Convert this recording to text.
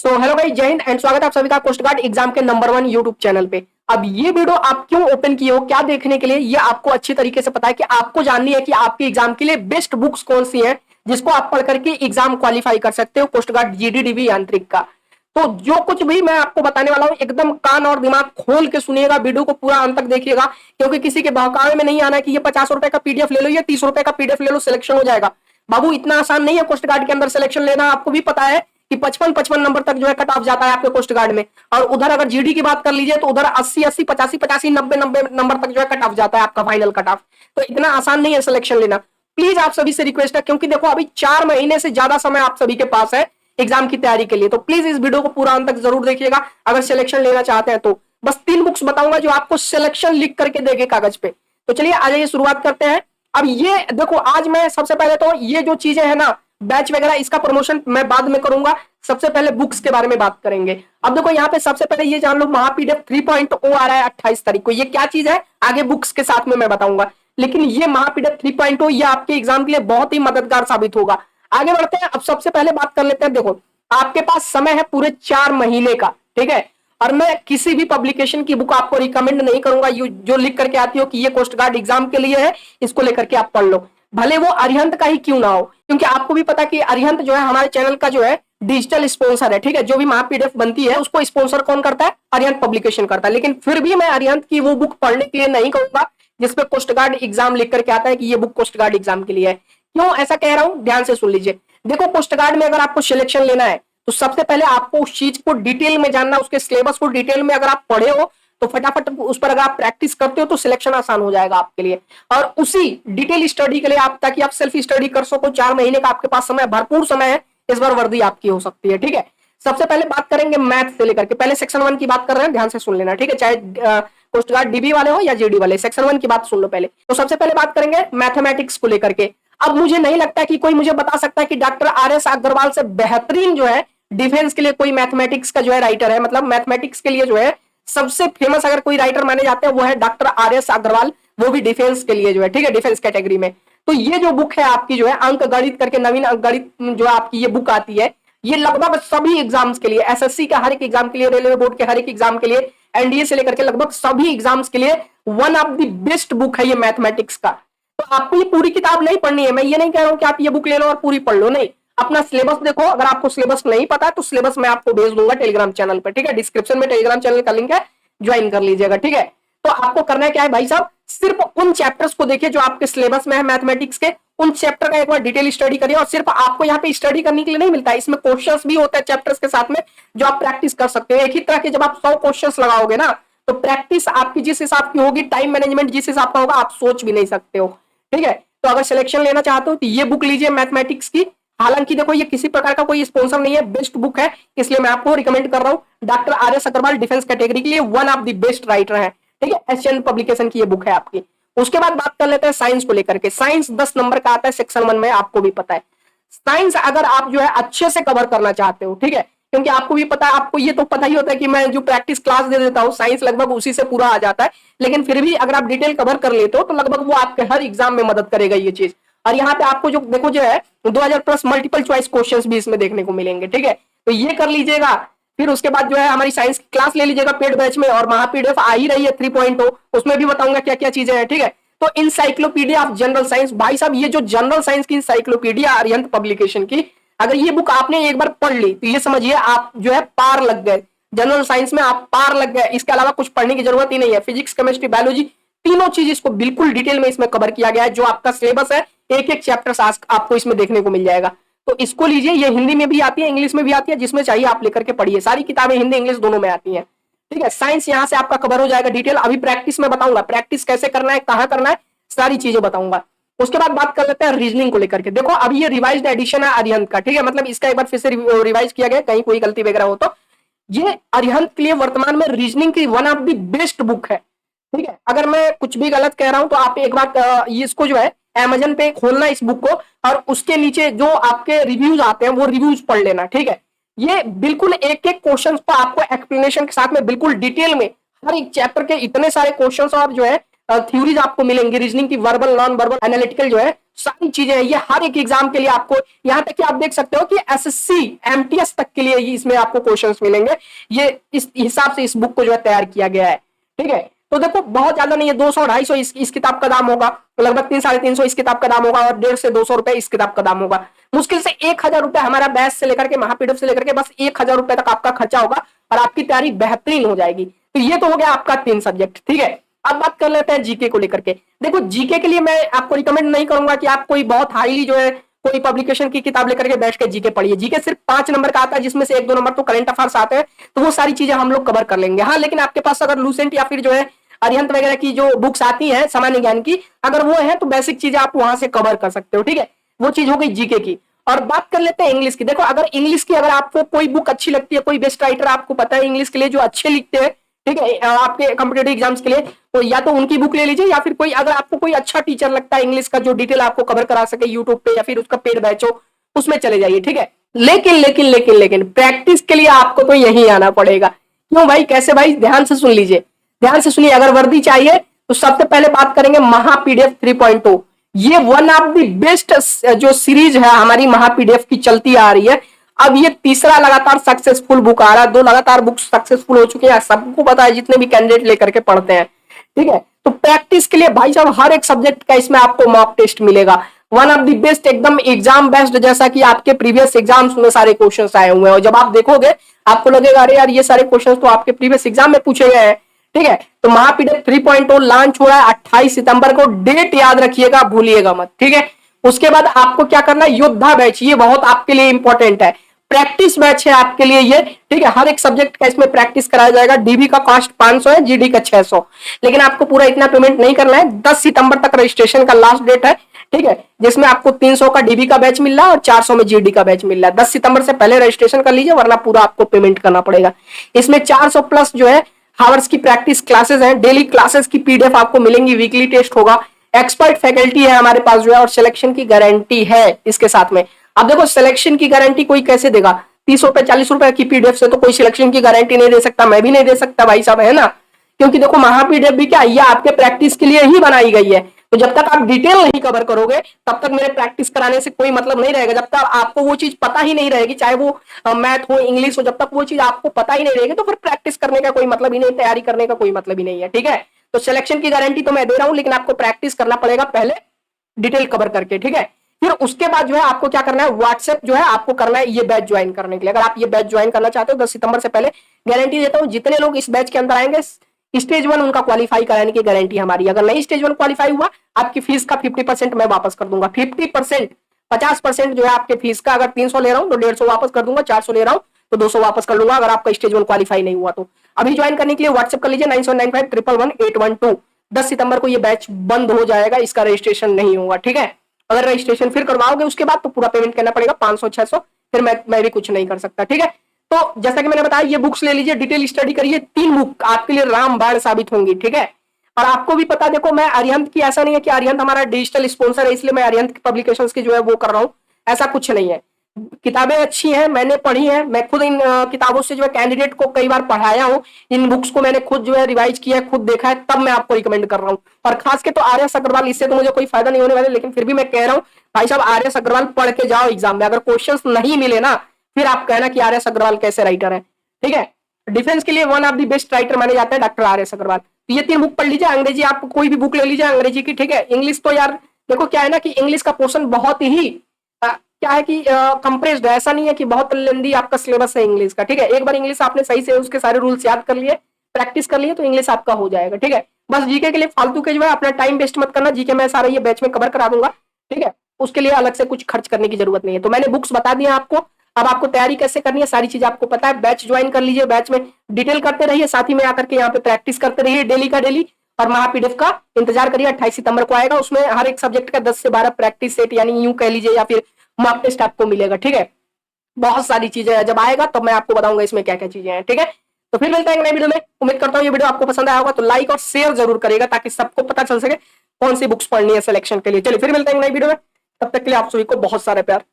So hello भाई, जय Hind and स्वागत है आप सभी का कोस्ट गार्ड एग्जाम के नंबर 1 यूट्यूब चैनल पे। अब ये वीडियो आप क्यों ओपन किए हो, क्या देखने के लिए, ये आपको अच्छी तरीके से पता है कि आपको जाननी है कि आपके एग्जाम के लिए बेस्ट बुक्स कौन सी हैं जिसको आप पढ़ करके एग्जाम क्वालिफाई कर सकते हो कोस्ट गार्ड जीडी यांत्रिक का। तो जो कुछ भी मैं आपको बताने वाला हूं एकदम कान और दिमाग खोल के सुनिएगा, वीडियो को पूरा अंत तक देखिएगा, क्योंकि किसी के बहकावे में नहीं आना है कि ये 50 रुपए का पीडीएफ ले लो, ये 30 रुपए का पीडीएफ ले लो, सिलेक्शन हो जाएगा। बाबू इतना आसान नहीं है कोस्ट गार्ड के अंदर सिलेक्शन लेना। आपको भी पता है कि 55 नंबर तक जो है कट ऑफ जाता है आपके कोस्ट गार्ड में, और उधर अगर जीडी की बात कर लीजिए तो उधर 80 85 90 नंबर तक जो है कट ऑफ जाता है आपका फाइनल कट ऑफ। तो इतना आसान नहीं है सिलेक्शन लेना। प्लीज आप सभी से रिक्वेस्ट है, क्योंकि देखो अभी 4 महीने से ज्यादा समय आप सभी के पास है एग्जाम की तैयारी के लिए, तो प्लीज इस वीडियो को पूरा अंत तक जरूर देखिएगा अगर सिलेक्शन लेना चाहते हैं तो। बस 3 बुक्स बताऊंगा जो आपको सिलेक्शन लिख करके देंगे कागज पे। तो चलिए आ जाइए, शुरुआत करते हैं। अब ये देखो, आज मैं सबसे पहले तो ये जो चीजें है ना, बैच वगैरह, इसका प्रमोशन मैं बाद में करूंगा। सबसे पहले बुक्स के बारे में बात करेंगे। अब देखो यहाँ पे सबसे पहले ये जान लो, महापीडीएफ 3.0 आ रहा है 28 तारीख को। ये क्या चीज है आगे बुक्स के साथ में मैं बताऊंगा, लेकिन ये महापीडीएफ 3.0 ये आपके एग्जाम के लिए बहुत ही मददगार साबित होगा। आगे बढ़ते हैं। अब सबसे पहले बात कर लेते हैं। देखो आपके पास समय है पूरे 4 महीने का, ठीक है। और मैं किसी भी पब्लिकेशन की बुक आपको रिकमेंड नहीं करूंगा जो लिख करके आती हो कि ये कोस्ट गार्ड एग्जाम के लिए है, इसको लेकर के आप पढ़ लो, भले वो अरिहंत का ही क्यों ना हो। क्योंकि आपको भी पता कि अरिहंत जो है हमारे चैनल का जो है डिजिटल स्पॉन्सर है, ठीक है। जो भी महापीडीएफ बनती है उसको स्पॉन्सर कौन करता है? अरिहंत पब्लिकेशन करता है। लेकिन फिर भी मैं अरिहंत की वो बुक पढ़ने के लिए नहीं कहूंगा जिसपे कोस्ट गार्ड एग्जाम लिख करके आता है कि ये बुक कोस्ट गार्ड एग्जाम के लिए है। क्यों ऐसा कह रहा हूं, ध्यान से सुन लीजिए। देखो कोस्ट गार्ड में अगर आपको सिलेक्शन लेना है तो सबसे पहले आपको उस चीज को डिटेल में जानना, उसके सिलेबस को डिटेल में अगर आप पढ़े हो तो फटाफट उस पर अगर आप प्रैक्टिस करते हो तो सिलेक्शन आसान हो जाएगा आपके लिए। और उसी डिटेल स्टडी के लिए आप, ताकि आप सेल्फ स्टडी कर सको, 4 महीने का आपके पास समय, भरपूर समय है, इस बार वर्दी आपकी हो सकती है, ठीक है। सबसे पहले बात करेंगे मैथ से लेकर के, पहले सेक्शन 1 की बात कर रहे हैं, ध्यान से सुन लेना, ठीक है। चाहे कोस्ट गार्ड डीबी वाले हो या जीडी वाले, सेक्शन 1 की बात सुन लो पहले। तो सबसे पहले बात करेंगे मैथमेटिक्स को लेकर के। अब मुझे नहीं लगता कि कोई मुझे बता सकता है कि डॉक्टर RS अग्रवाल से बेहतरीन जो है डिफेंस के लिए कोई मैथमेटिक्स का जो है राइटर है। मतलब मैथमेटिक्स के लिए जो है सबसे फेमस अगर कोई राइटर माने जाते हैं वो है डॉक्टर RS अग्रवाल, वो भी डिफेंस के लिए जो है, ठीक है, डिफेंस कैटेगरी में। तो ये जो बुक है आपकी जो है अंक गणित करके, नवीन अंक गणित जो आपकी ये बुक आती है, ये लगभग सभी एग्जाम्स के लिए, एसएससी का हर एक एग्जाम के लिए, रेलवे बोर्ड के हर एक एग्जाम के लिए, एनडीए से लेकर के लगभग सभी एग्जाम्स के लिए one of the best book है ये मैथमेटिक्स का। तो आपको ये पूरी किताब नहीं पढ़नी है, मैं ये नहीं कह रहा हूं कि आप ये बुक ले लो और पूरी पढ़ लो, नहीं। अपना सिलेबस देखो, अगर आपको सिलेबस नहीं पता है तो सिलेबस मैं आपको भेज दूंगा टेलीग्राम चैनल पर, ठीक है। डिस्क्रिप्शन में टेलीग्राम चैनल का लिंक है, ज्वाइन कर लीजिएगा, ठीक है। तो आपको करना है क्या है भाई साहब, सिर्फ उन चैप्टर्स को देखिए जो आपके सिलेबस में है मैथमेटिक्स के, उन चैप्टर का एक बार डिटेल स्टडी करिए। और सिर्फ आपको यहाँ पे स्टडी करने के लिए नहीं मिलता है, इसमें क्वेश्चंस भी होते हैं चैप्टर्स के साथ में जो आप प्रैक्टिस कर सकते हो। एक ही तरह के जब आप 100 क्वेश्चंस लगाओगे ना तो प्रैक्टिस आपकी जिस हिसाब की होगी, टाइम मैनेजमेंट जिस हिसाब का होगा, आप सोच भी नहीं सकते हो, ठीक है। तो अगर सिलेक्शन लेना चाहते हो तो ये बुक लीजिए मैथमेटिक्स की। हालांकि देखो ये किसी प्रकार का कोई स्पॉन्सर नहीं है, बेस्ट बुक है, इसलिए मैं आपको रिकमेंड कर रहा हूं। Doctor RS Agarwal defence category के लिए one of the best writer है, ठीक है। एशियन पब्लिकेशन की ये बुक है आपकी। उसके बाद बात कर लेते हैं साइंस को लेकर के। साइंस 10 नंबर का आता है सेक्शन 1 में, आपको भी पता है। साइंस अगर आप जो है अच्छे से कवर करना चाहते हो, ठीक है, क्योंकि आपको भी पता है, आपको ये तो पता ही होता है कि मैं जो प्रैक्टिस क्लास दे देता हूं साइंस लगभग उसी से पूरा आ जाता है, लेकिन फिर भी अगर आप डिटेल कवर कर लेते हो तो लगभग वो आपके हर एग्जाम में मदद करेगा ये चीज। और यहाँ पे आपको जो देखो जो है 2000 प्लस मल्टीपल चॉइस क्वेश्चंस भी इसमें देखने को मिलेंगे, ठीक है। तो ये कर लीजिएगा। फिर उसके बाद जो है हमारी साइंस की क्लास ले लीजिएगा पेड बैच में, और महापीडीएफ आ ही रही है 3.0, उसमें भी बताऊंगा क्या क्या चीजें हैं, ठीक है। तो इंसाइक्लोपीडिया ऑफ जनरल साइंस, भाई साहब ये जो जनरल साइंस की इंसाइक्लोपीडिया अरिहंत पब्लिकेशन की, अगर ये बुक आपने एक बार पढ़ ली तो ये समझिए आप जो है पार लग गए जनरल साइंस में, आप पार लग गए। इसके अलावा कुछ पढ़ने की जरूरत ही नहीं है। फिजिक्स, केमिस्ट्री, बायोलॉजी, तीनों चीज इसको बिल्कुल डिटेल में इसमें कवर किया गया है। जो आपका सिलेबस है एक एक चैप्टर आपको इसमें देखने को मिल जाएगा। तो इसको लीजिए, ये हिंदी में भी आती है, इंग्लिश में भी आती है, जिसमें चाहिए आप लेकर के पढ़िए। सारी किताबें हिंदी इंग्लिश दोनों में आती हैं, ठीक है। साइंस यहाँ से आपका कवर हो जाएगा डिटेल। अभी प्रैक्टिस में बताऊंगा, प्रैक्टिस कैसे करना है, कहाँ करना है, सारी चीजें बताऊंगा। उसके बाद बात कर लेते हैं रीजनिंग को लेकर के। देखो अभी ये रिवाइज्ड एडिशन है अरिहंत का, ठीक है, मतलब इसका एक बार फिर से रिवाइज किया गया, कहीं कोई गलती वगैरह हो तो। ये अरिहंत के लिए वर्तमान में रीजनिंग की one of the best book है, ठीक है। अगर मैं कुछ भी गलत कह रहा हूं तो आप एक बार इसको जो है अमेजन पे खोलना इस बुक को, और उसके नीचे जो आपके रिव्यूज आते हैं वो रिव्यूज पढ़ लेना, ठीक है। ये बिल्कुल एक एक क्वेश्चन पर आपको एक्सप्लेनेशन के साथ में बिल्कुल डिटेल में हर एक चैप्टर के इतने सारे क्वेश्चन और जो है थ्योरीज आपको मिलेंगी, रीजनिंग की, वर्बल, नॉन वर्बल, एनालिटिकल जो है सारी चीजें हैं, ये हर एक एग्जाम के लिए आपको, यहां तक कि आप देख सकते हो कि एसएससी एमटीएस तक के लिए इसमें आपको क्वेश्चंस मिलेंगे। ये इस हिसाब से इस बुक को जो है तैयार किया गया है। ठीक है, तो देखो बहुत ज्यादा नहीं है, 200-250 इस किताब का दाम होगा, तो लगभग 300-350 इस किताब का दाम होगा, और 150 से 200 रुपए इस किताब का दाम होगा। मुश्किल से 1000 रुपए हमारा बैच से लेकर के, महापीडीएफ से लेकर के बस 1000 रुपए तक आपका खर्चा होगा और आपकी तैयारी बेहतरीन हो जाएगी। तो ये तो हो गया आपका 3 सब्जेक्ट। ठीक है, अब बात कर लेते हैं जीके को लेकर के। देखो जीके के लिए मैं आपको रिकमेंड नहीं करूंगा कि आप कोई बहुत हाईली जो है कोई पब्लिकेशन की किताब लेकर के बैठ के जीके पढ़िए। जीके सिर्फ 5 नंबर का आता है, जिसमें से 1-2 नंबर तो करंट अफेयर्स आते हैं, तो वो सारी चीजें हम लोग कवर कर लेंगे। हाँ, लेकिन आपके पास अगर लूसेंट या फिर जो है अरिहंत वगैरह की जो बुक्स आती हैं सामान्य ज्ञान की, अगर वो है तो बेसिक चीजें आप वहां से कवर कर सकते हो। ठीक है, वो चीज हो गई जीके की। और बात कर लेते हैं इंग्लिश की। देखो अगर इंग्लिश की, अगर आपको कोई बुक अच्छी लगती है, कोई बेस्ट राइटर आपको पता है इंग्लिश के लिए जो अच्छे लिखते हैं, ठीक है, आपके कॉम्पिटेटिव एग्जाम्स के लिए, तो या तो उनकी बुक ले लीजिए, या फिर कोई अगर आपको कोई अच्छा टीचर लगता है इंग्लिश का जो डिटेल आपको कवर करा सके यूट्यूब पे, या फिर उसका पेड बैच हो, उसमें चले जाइए। ठीक है, लेकिन लेकिन लेकिन लेकिन प्रैक्टिस के लिए आपको तो यही आना पड़ेगा। क्यों भाई, कैसे भाई, ध्यान से सुन लीजिए, ध्यान से सुनिए। अगर वर्दी चाहिए तो सबसे पहले बात करेंगे महापीडीएफ 3.0। ये वन ऑफ द बेस्ट जो सीरीज है हमारी महापीडीएफ की चलती आ रही है। अब ये तीसरा लगातार सक्सेसफुल बुक आ रहा है, 2 लगातार बुक सक्सेसफुल हो चुके हैं, सबको पता है जितने भी कैंडिडेट लेकर के पढ़ते हैं। ठीक है, तो प्रैक्टिस के लिए भाई साहब हर एक सब्जेक्ट का इसमें आपको मॉक टेस्ट मिलेगा, वन ऑफ द बेस्ट, एकदम एग्जाम बेस्ड, जैसा कि आपके प्रीवियस एग्जाम्स में सारे क्वेश्चंस आए हुए हैं, और जब आप देखोगे आपको लगेगा अरे यार ये सारे क्वेश्चंस तो आपके प्रीवियस एग्जाम में पूछे गए हैं। ठीक है, तो महापीडीएफ 3.0 लॉन्च हो रहा है 28 सितंबर को, डेट याद रखिएगा, भूलिएगा मत। ठीक है, उसके बाद आपको क्या करना है, योद्धा बैच, ये बहुत आपके लिए इंपॉर्टेंट है, प्रैक्टिस बैच है आपके लिए ये। ठीक है, हर एक सब्जेक्ट का इसमें प्रैक्टिस कराया जाएगा। डीबी का कॉस्ट 500 है, जीडी का 600, लेकिन आपको पूरा इतना पेमेंट नहीं करना है। 10 सितंबर तक रजिस्ट्रेशन का लास्ट डेट है। ठीक है, जिसमें आपको 300 का डीबी का बैच मिल रहा है और 400 में जीडी का बैच मिल रहा है। 10 सितंबर से पहले रजिस्ट्रेशन कर लीजिए, वरना पूरा आपको पेमेंट करना पड़ेगा। इसमें 400 प्लस जो है हावर्स की प्रैक्टिस क्लासेस हैं, डेली क्लासेस की पीडीएफ आपको मिलेंगी, वीकली टेस्ट होगा, एक्सपर्ट फैकल्टी है हमारे पास जो है, और सिलेक्शन की गारंटी है इसके साथ में। अब देखो सिलेक्शन की गारंटी कोई कैसे देगा, 30 रुपए 40 रुपए की पीडीएफ से तो कोई सिलेक्शन की गारंटी नहीं दे सकता, मैं भी नहीं दे सकता भाई साहब, है ना। क्योंकि देखो महापीडीएफ भी क्या, ये आपके प्रैक्टिस के लिए ही बनाई गई है। तो जब तक आप डिटेल नहीं कवर करोगे तब तक मेरे प्रैक्टिस कराने से कोई मतलब नहीं रहेगा। जब तक आपको वो चीज पता ही नहीं रहेगी, चाहे वो मैथ हो, इंग्लिश हो, जब तक वो चीज आपको पता ही नहीं रहेगी तो फिर प्रैक्टिस करने का कोई मतलब ही नहीं, तैयारी करने का कोई मतलब ही नहीं है। ठीक है, तो सिलेक्शन की गारंटी तो मैं दे रहा हूं, लेकिन आपको प्रैक्टिस करना पड़ेगा पहले डिटेल कवर करके। ठीक है, फिर उसके बाद जो है आपको क्या करना है, व्हाट्सएप जो है आपको करना है ये बैच ज्वाइन करने के लिए। अगर आप ये बैच ज्वाइन करना चाहते हो 10 सितंबर से पहले, गारंटी देता हूं जितने लोग इस बैच के अंदर आएंगे स्टेज 1 उनका क्वालिफाई कराने की गारंटी हमारी। अगर नहीं स्टेज 1 क्वालिफाई हुआ, आपकी फीस का 50% मैं वापस कर दूंगा। 50%, 50% जो है आपके फीस का, अगर 300 ले रहा हूं तो 150 वापस कर दूंगा, 400 ले रहा हूं तो 200 वापस कर लूंगा, अगर आपका स्टेज 1 क्वालिफाई नहीं हुआ तो। अभी ज्वाइन करने के लिए व्हाट्सएप कर लीजिए 9795111812। 10 सितंबर को ये बैच बंद हो जाएगा, इसका रजिस्ट्रेशन नहीं होगा। ठीक है, अगर रजिस्ट्रेशन फिर करवाओगे उसके बाद तो पूरा पेमेंट करना पड़ेगा 500-600, फिर मैं भी कुछ नहीं कर सकता। ठीक है, तो जैसा कि मैंने बताया ये बुक्स ले लीजिए, डिटेल स्टडी करिए, 3 बुक आपके लिए रामबाण साबित होंगी। ठीक है, और आपको भी पता, देखो मैं अरिहंत की, ऐसा नहीं है कि अरिहंत हमारा डिजिटल स्पॉन्सर है इसलिए मैं अरिहंत की पब्लिकेशंस की जो है वो कर रहा हूं, ऐसा कुछ नहीं है। किताबें अच्छी हैं, मैंने पढ़ी हैं, मैं खुद इन किताबों से जो है कैंडिडेट को कई बार पढ़ाया हूं, इन बुक्स को मैंने खुद जो है रिवाइज किया है, खुद देखा है, तब मैं आपको रिकमेंड कर रहा हूं। और खास के तो आर्य अग्रवाल, इससे तो मुझे कोई फायदा नहीं होने वाला, लेकिन फिर भी मैं कह रहा हूं भाई साहब आर्य अग्रवाल पढ़ के जाओ एग्जाम में। अगर क्वेश्चंस नहीं मिले ना, फिर आप कहना कि आर्य अग्रवाल कैसे राइटर है। ठीक है, डिफेंस के लिए one of the best writer माने जाते हैं डॉक्टर आर्य अग्रवाल। तो ये 3 बुक पढ़ लीजिए, अंग्रेजी आप कोई भी बुक ले लीजिए अंग्रेजी की। ठीक है, इंग्लिश तो यार देखो क्या है ना कि इंग्लिश का पोर्शन बहुत ही क्या है कि कंप्रेस्ड है, ऐसा नहीं है कि बहुत लेंदी आपका सिलेबस है इंग्लिश का। ठीक है, एक बार इंग्लिश आपने सही से उसके सारे रूल्स याद कर लिए, प्रैक्टिस कर लिए, तो इंग्लिश आपका हो जाएगा। ठीक है, बस जीके के लिए फालतू के जो है अपना टाइम वेस्ट मत करना, जीके मैं सारा ये बैच में कवर करा दूंगा। ठीक है, उसके लिए अलग से कुछ खर्च करने की जरूरत नहीं है। तो मैंने बुक्स बता दी आपको, अब आपको तैयारी कैसे करनी है सारी चीज आपको पता है। बैच ज्वाइन कर लीजिए, बैच में डिटेल करते रहिए, साथ ही में आकर के यहाँ पे प्रैक्टिस करते रहिए डेली का डेली। और महापीडीएफ का इंतजार करिए, 28 सितंबर को आएगा, उसमें हर एक सब्जेक्ट का 10 से 12 प्रैक्टिस सेट, यानी यूं कह लीजिए, या फिर मॉक टेस्ट आपको मिलेगा। ठीक है, बहुत सारी चीजें हैं, जब आएगा तब मैं आपको बताऊंगा इसमें क्या क्या चीजें हैं। ठीक है, तो फिर मिलते हैं नए वीडियो में। उम्मीद करता हूँ ये वीडियो आपको पसंद आया होगा, तो लाइक और शेयर जरूर करेगा ताकि सबको पता चल सके कौन सी बुक्स पढ़नी है सिलेक्शन के लिए। चलिए फिर मिलते हैं नई वीडियो में, तब तक के लिए आप सभी को बहुत सारे प्यार।